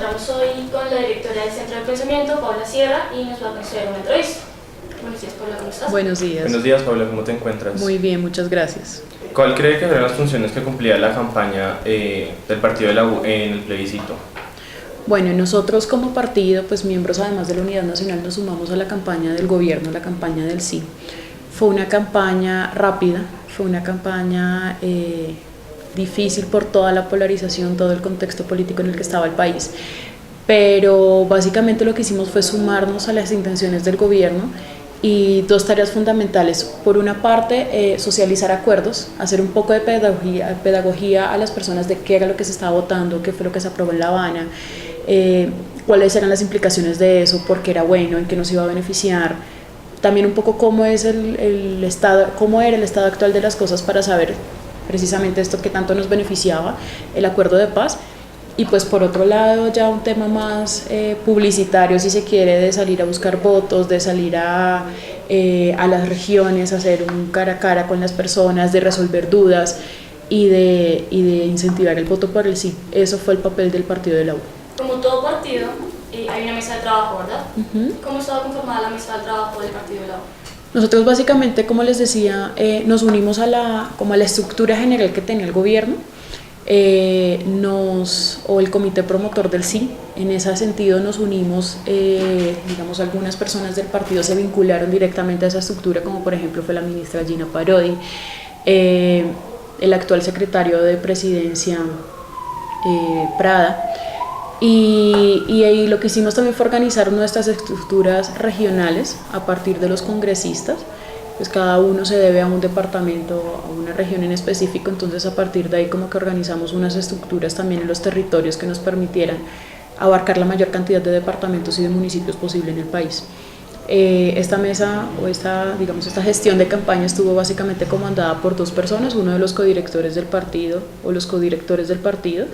encontramos hoy con la directora del Centro de Pensamiento, Paula Sierra, y nos va a conceder una entrevista. Buenos días, Paula, ¿cómo estás? Buenos días. Buenos días, Paula, ¿cómo te encuentras? Muy bien, muchas gracias. ¿Cuál cree que eran las funciones que cumplía la campaña del partido de la U en el plebiscito? Bueno, nosotros como partido, pues miembros además de la Unidad Nacional, nos sumamos a la campaña del gobierno, la campaña del sí. Fue una campaña rápida, fue una campaña difícil por toda la polarización, todo el contexto político en el que estaba el país, pero básicamente lo que hicimos fue sumarnos a las intenciones del gobierno y dos tareas fundamentales. Por una parte, socializar acuerdos, hacer un poco de pedagogía a las personas de qué era lo que se estaba votando, qué fue lo que se aprobó en La Habana, cuáles eran las implicaciones de eso, por qué era bueno, en qué nos iba a beneficiar. También un poco cómo es el estado, cómo era el estado actual de las cosas para saber precisamente esto que tanto nos beneficiaba, el acuerdo de paz. Y pues por otro lado ya un tema más publicitario, si se quiere, de salir a buscar votos, de salir a las regiones, hacer un cara a cara con las personas, de resolver dudas y de incentivar el voto por el sí. Eso fue el papel del partido de la U. Como todo partido, hay una mesa de trabajo, ¿verdad? ¿Cómo estaba conformada la mesa de trabajo del partido de la U? Nosotros básicamente, como les decía, nos unimos a la estructura general que tenía el gobierno, o el comité promotor del sí. En ese sentido nos unimos, digamos, algunas personas del partido se vincularon directamente a esa estructura, como por ejemplo fue la ministra Gina Parodi, el actual secretario de Presidencia, Prada, y ahí lo que hicimos también fue organizar nuestras estructuras regionales a partir de los congresistas. Pues cada uno se debe a un departamento, a una región en específico, entonces a partir de ahí como que organizamos unas estructuras también en los territorios que nos permitieran abarcar la mayor cantidad de departamentos y de municipios posible en el país. Esta mesa o esta gestión de campaña estuvo básicamente comandada por dos personas, uno de los codirectores del partido o los codirectores del partido,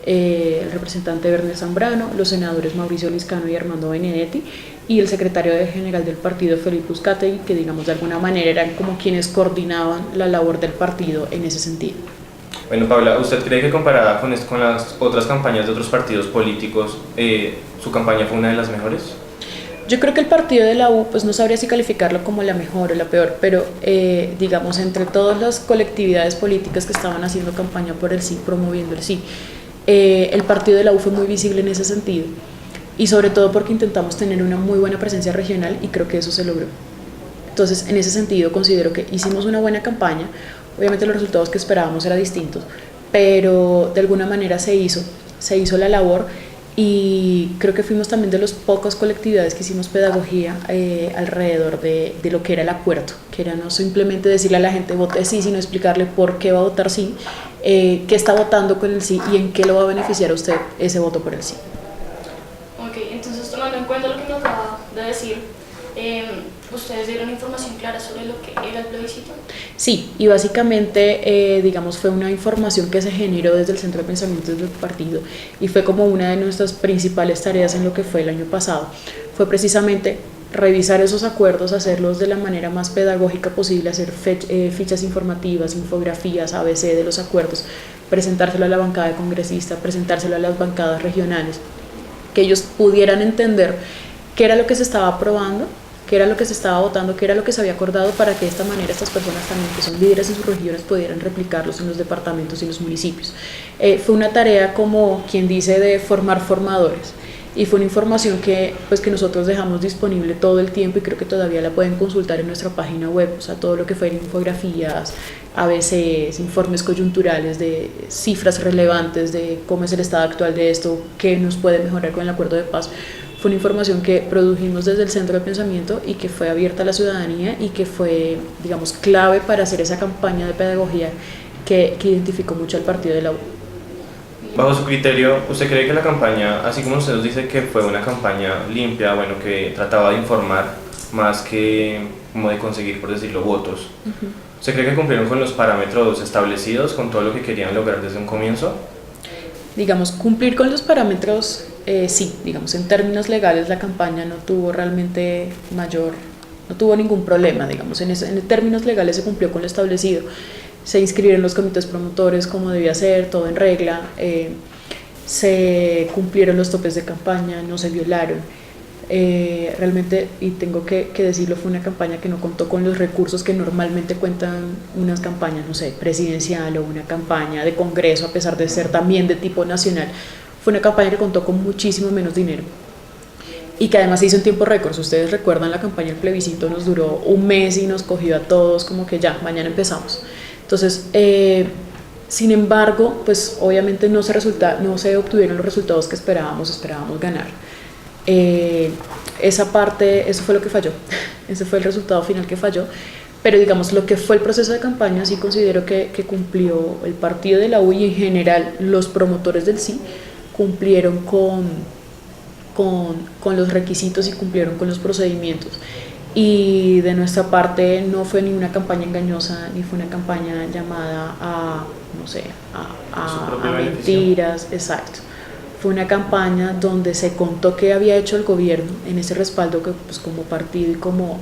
el representante Werner Zambrano, los senadores Mauricio Liscano y Armando Benedetti, y el secretario general del partido, Felipe Uzcategui, que digamos de alguna manera eran como quienes coordinaban la labor del partido en ese sentido. Bueno, Paula, ¿usted cree que comparada con las otras campañas de otros partidos políticos, su campaña fue una de las mejores? Yo creo que el partido de la U, pues no sabría si calificarlo como la mejor o la peor, pero digamos entre todas las colectividades políticas que estaban haciendo campaña por el sí, promoviendo el sí, el partido de la U fue muy visible en ese sentido, y sobre todo porque intentamos tener una muy buena presencia regional y creo que eso se logró. Entonces, en ese sentido considero que hicimos una buena campaña. Obviamente los resultados que esperábamos eran distintos, pero de alguna manera se hizo la labor, y creo que fuimos también de las pocas colectividades que hicimos pedagogía alrededor de lo que era el acuerdo, que era no simplemente decirle a la gente vote sí, sino explicarle por qué va a votar sí, qué está votando con el sí y en qué lo va a beneficiar a usted ese voto por el sí. Ok, entonces tomando en cuenta lo que nos acaba de decir, ¿ustedes dieron información clara sobre lo que era el plebiscito? Sí, y básicamente digamos fue una información que se generó desde el Centro de Pensamiento del partido y fue como una de nuestras principales tareas en lo que fue el año pasado. Fue precisamente revisar esos acuerdos, hacerlos de la manera más pedagógica posible, hacer fichas informativas, infografías, ABC de los acuerdos, presentárselo a la bancada de congresistas, presentárselo a las bancadas regionales, que ellos pudieran entender qué era lo que se estaba aprobando, qué era lo que se estaba votando, qué era lo que se había acordado, para que de esta manera estas personas también, que son líderes en sus regiones, pudieran replicarlos en los departamentos y en los municipios. Fue una tarea, como quien dice, de formar formadores, y fue una información que nosotros dejamos disponible todo el tiempo, y creo que todavía la pueden consultar en nuestra página web, o sea, todo lo que fue infografías, ABCs, informes coyunturales de cifras relevantes de cómo es el estado actual de esto, qué nos puede mejorar con el acuerdo de paz. Fue una información que produjimos desde el Centro de Pensamiento y que fue abierta a la ciudadanía y que fue, digamos, clave para hacer esa campaña de pedagogía que identificó mucho al partido de la U. Bajo su criterio, ¿usted cree que la campaña, así como usted nos dice que fue una campaña limpia, bueno, que trataba de informar más que como de conseguir, por decirlo, votos? ¿Usted cree que cumplieron con los parámetros establecidos, con todo lo que querían lograr desde un comienzo? Digamos, cumplir con los parámetros, sí, digamos, en términos legales la campaña no tuvo realmente no tuvo ningún problema, digamos, en términos legales se cumplió con lo establecido. Se inscribieron los comités promotores como debía ser, todo en regla, se cumplieron los topes de campaña, no se violaron. Realmente, y tengo que decirlo, fue una campaña que no contó con los recursos que normalmente cuentan unas campañas, no sé, presidencial o una campaña de congreso, a pesar de ser también de tipo nacional. Fue una campaña que contó con muchísimo menos dinero y que además se hizo en tiempo récord. Si ustedes recuerdan, la campaña del plebiscito nos duró un mes y nos cogió a todos como que ya, mañana empezamos. Entonces, sin embargo, pues obviamente no se obtuvieron los resultados que esperábamos ganar. Esa parte, eso fue lo que falló, ese fue el resultado final que falló, pero digamos lo que fue el proceso de campaña sí considero que cumplió el partido de la U y en general los promotores del sí cumplieron con los requisitos y cumplieron con los procedimientos. Y de nuestra parte no fue ni una campaña engañosa, ni fue una campaña llamada a, no sé, a mentiras, exacto. Fue una campaña donde se contó qué había hecho el gobierno en ese respaldo que pues, como partido y como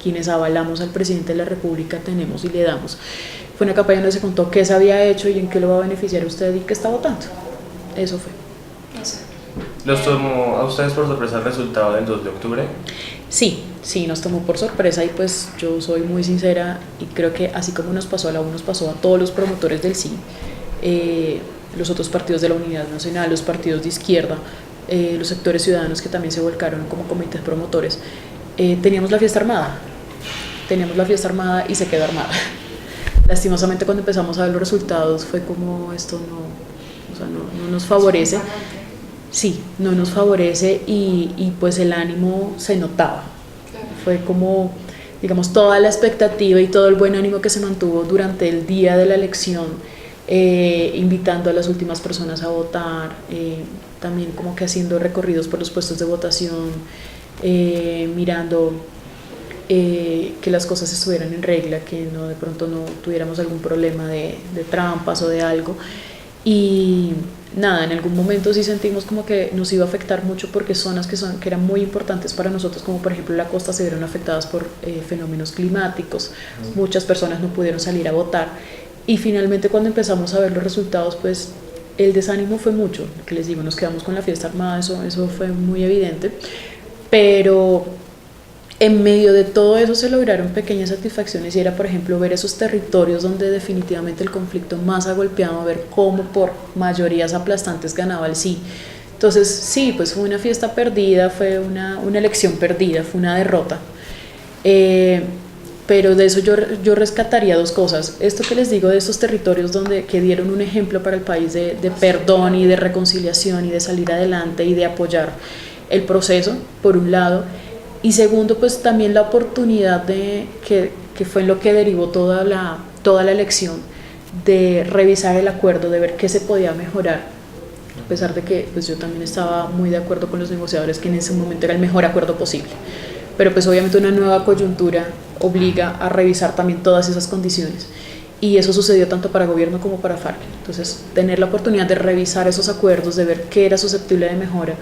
quienes avalamos al presidente de la República tenemos y le damos. Fue una campaña donde se contó qué se había hecho y en qué lo va a beneficiar usted y qué está votando. Eso fue. ¿Los tomó a ustedes por sorpresa el resultado del 2 de octubre? Sí, nos tomó por sorpresa y pues yo soy muy sincera y creo que así como nos pasó a la U, nos pasó a todos los promotores del sí. Los otros partidos de la Unidad Nacional, los partidos de izquierda, los sectores ciudadanos que también se volcaron como comités promotores. Teníamos la fiesta armada y se quedó armada. Lastimosamente cuando empezamos a ver los resultados fue como esto no nos favorece. Sí, no nos favorece y pues el ánimo se notaba. Fue como, digamos, toda la expectativa y todo el buen ánimo que se mantuvo durante el día de la elección. Invitando a las últimas personas a votar, también como que haciendo recorridos por los puestos de votación, mirando que las cosas estuvieran en regla, que no de pronto no tuviéramos algún problema de trampas o de algo. Y nada, en algún momento sí sentimos como que nos iba a afectar mucho porque zonas que eran muy importantes para nosotros, como por ejemplo la costa, se vieron afectadas por fenómenos climáticos. Muchas personas no pudieron salir a votar. Y finalmente cuando empezamos a ver los resultados, pues el desánimo fue mucho, lo que les digo, nos quedamos con la fiesta armada, eso fue muy evidente, pero en medio de todo eso se lograron pequeñas satisfacciones y era por ejemplo ver esos territorios donde definitivamente el conflicto más ha golpeado, ver cómo por mayorías aplastantes ganaba el sí. Entonces sí, pues fue una fiesta perdida, fue una elección perdida, fue una derrota. Pero de eso yo rescataría dos cosas. Esto que les digo de estos territorios que dieron un ejemplo para el país de perdón y de reconciliación y de salir adelante y de apoyar el proceso, por un lado. Y segundo, pues también la oportunidad que fue en lo que derivó toda la elección, de revisar el acuerdo, de ver qué se podía mejorar. A pesar de que pues yo también estaba muy de acuerdo con los negociadores que en ese momento era el mejor acuerdo posible. Pero pues obviamente una nueva coyuntura obliga a revisar también todas esas condiciones y eso sucedió tanto para gobierno como para FARC. Entonces tener la oportunidad de revisar esos acuerdos, de ver qué era susceptible de mejora,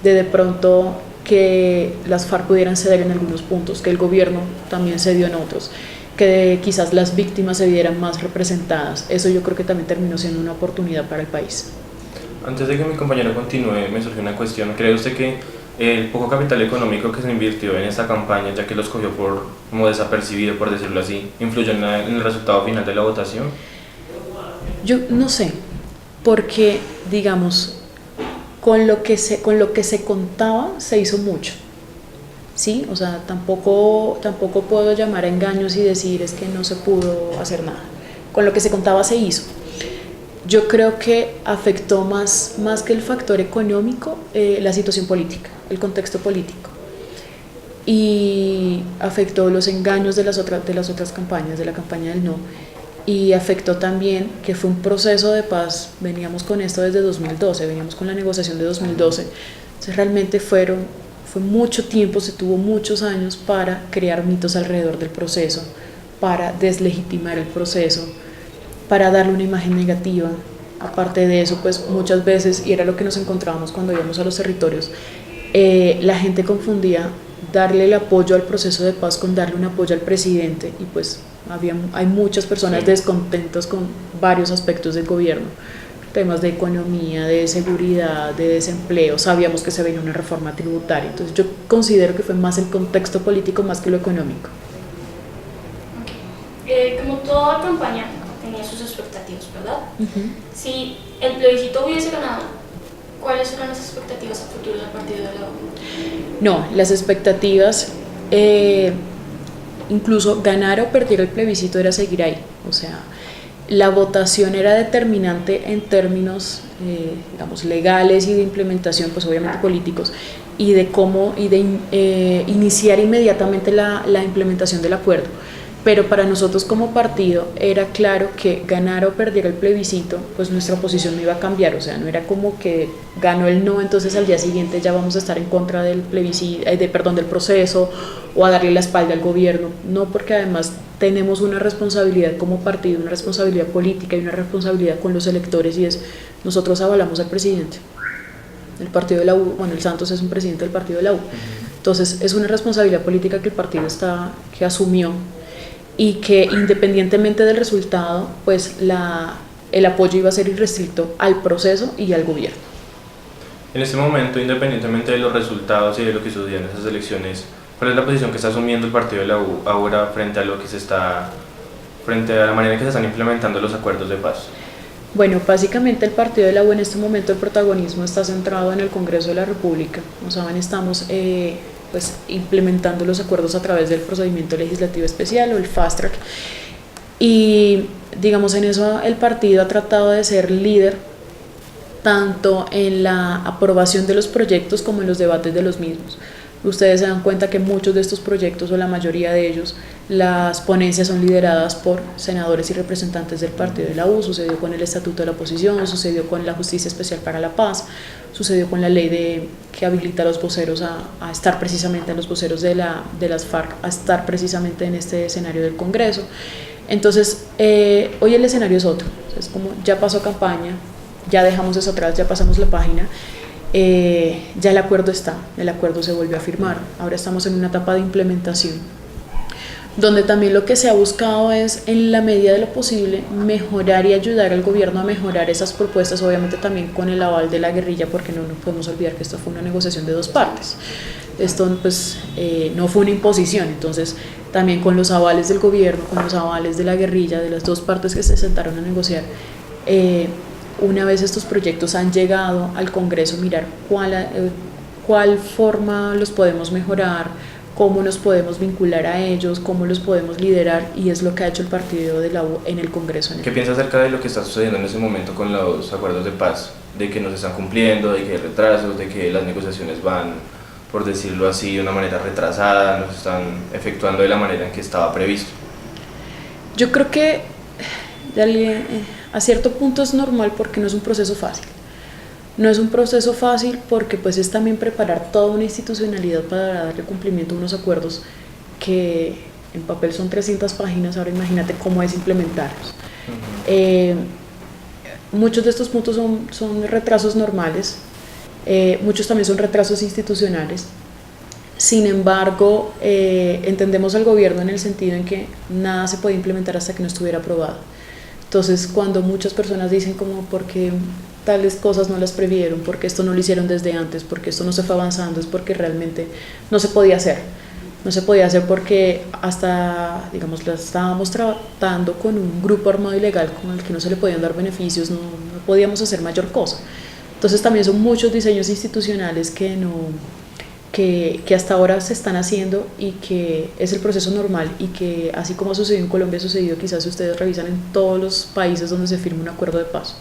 de pronto que las FARC pudieran ceder en algunos puntos, que el gobierno también cedió en otros, que quizás las víctimas se vieran más representadas, eso yo creo que también terminó siendo una oportunidad para el país. Antes de que mi compañero continúe, me surgió una cuestión. ¿Cree usted que el poco capital económico que se invirtió en esta campaña, ya que los cogió como desapercibido, por decirlo así, influyó en el resultado final de la votación? Yo no sé, porque digamos, con lo que se contaba se hizo mucho, ¿sí? O sea, tampoco puedo llamar a engaños y decir es que no se pudo hacer nada. Con lo que se contaba se hizo. Yo creo que afectó más que el factor económico la situación política, el contexto político. Y afectó los engaños de las otras campañas, de la campaña del no. Y afectó también que fue un proceso de paz, veníamos con esto desde 2012, veníamos con la negociación de 2012. Entonces realmente fue mucho tiempo, se tuvo muchos años para crear mitos alrededor del proceso, para deslegitimar el proceso, para darle una imagen negativa. Aparte de eso, pues muchas veces, y era lo que nos encontrábamos cuando íbamos a los territorios, la gente confundía darle el apoyo al proceso de paz con darle un apoyo al presidente, y pues hay muchas personas descontentas con varios aspectos del gobierno. temas de economía, de seguridad, de desempleo, sabíamos que se venía una reforma tributaria, entonces yo considero que fue más el contexto político más que lo económico. Okay. Como toda campaña tenía sus expectativas, ¿verdad? Si el plebiscito hubiese ganado, ¿cuáles eran las expectativas a futuro del partido de la U? No, las expectativas, incluso ganar o perder el plebiscito era seguir ahí, o sea, la votación era determinante en términos, digamos, legales y de implementación, pues obviamente políticos, y de cómo, iniciar inmediatamente la implementación del acuerdo. Pero para nosotros como partido era claro que ganar o perder el plebiscito, pues nuestra posición no iba a cambiar, o sea, no era como que ganó el no, entonces al día siguiente ya vamos a estar en contra del plebiscito, del proceso o a darle la espalda al gobierno, no, porque además tenemos una responsabilidad como partido, una responsabilidad política y una responsabilidad con los electores, y es, nosotros avalamos al presidente. El partido de la U, bueno, el Santos es un presidente del partido de la U, entonces es una responsabilidad política que el partido que asumió, y que independientemente del resultado, pues el apoyo iba a ser irrestricto al proceso y al gobierno. En este momento, independientemente de los resultados y de lo que sucedió en esas elecciones, ¿cuál es la posición que está asumiendo el partido de la U ahora frente a la manera en que se están implementando los acuerdos de paz? Bueno, básicamente el partido de la U en este momento el protagonismo está centrado en el Congreso de la República. Como saben, estamos pues implementando los acuerdos a través del procedimiento legislativo especial o el fast track, y digamos en eso el partido ha tratado de ser líder tanto en la aprobación de los proyectos como en los debates de los mismos. Ustedes se dan cuenta que muchos de estos proyectos, o la mayoría de ellos, las ponencias son lideradas por senadores y representantes del partido de la U. Sucedió con el Estatuto de la Oposición, sucedió con la Justicia Especial para la Paz, sucedió con la ley que habilita a los voceros a estar precisamente, a los voceros de las FARC, a estar precisamente en este escenario del Congreso. Entonces, hoy el escenario es otro, es como ya pasó campaña, ya dejamos eso atrás, ya pasamos la página. Ya el acuerdo se volvió a firmar, ahora estamos en una etapa de implementación, donde también lo que se ha buscado es, en la medida de lo posible, mejorar y ayudar al gobierno a mejorar esas propuestas, obviamente también con el aval de la guerrilla, porque no nos podemos olvidar que esto fue una negociación de dos partes, esto pues no fue una imposición, entonces también con los avales del gobierno, con los avales de la guerrilla, de las dos partes que se sentaron a negociar, una vez estos proyectos han llegado al Congreso, mirar cuál forma los podemos mejorar, cómo nos podemos vincular a ellos, cómo los podemos liderar, y es lo que ha hecho el partido de la U en el Congreso. ¿Qué piensa acerca de lo que está sucediendo en ese momento con los acuerdos de paz? De que no se están cumpliendo, de que hay retrasos, de que las negociaciones van, por decirlo así, de una manera retrasada, no se están efectuando de la manera en que estaba previsto. Yo creo que a cierto punto es normal, porque no es un proceso fácil. No es un proceso fácil porque pues es también preparar toda una institucionalidad para darle cumplimiento a unos acuerdos que en papel son 300 páginas, ahora imagínate cómo es implementarlos. Muchos de estos puntos son retrasos normales, muchos también son retrasos institucionales. Sin embargo, entendemos al gobierno en el sentido en que nada se puede implementar hasta que no estuviera aprobado. Entonces, cuando muchas personas dicen como porque tales cosas no las previeron, porque esto no lo hicieron desde antes, porque esto no se fue avanzando, es porque realmente no se podía hacer. No se podía hacer porque hasta, digamos, la estábamos tratando con un grupo armado ilegal con el que no se le podían dar beneficios, no podíamos hacer mayor cosa. Entonces también son muchos diseños institucionales que hasta ahora se están haciendo, y que es el proceso normal, y que así como ha sucedido en Colombia, ha sucedido, quizás si ustedes revisan, en todos los países donde se firma un acuerdo de paz.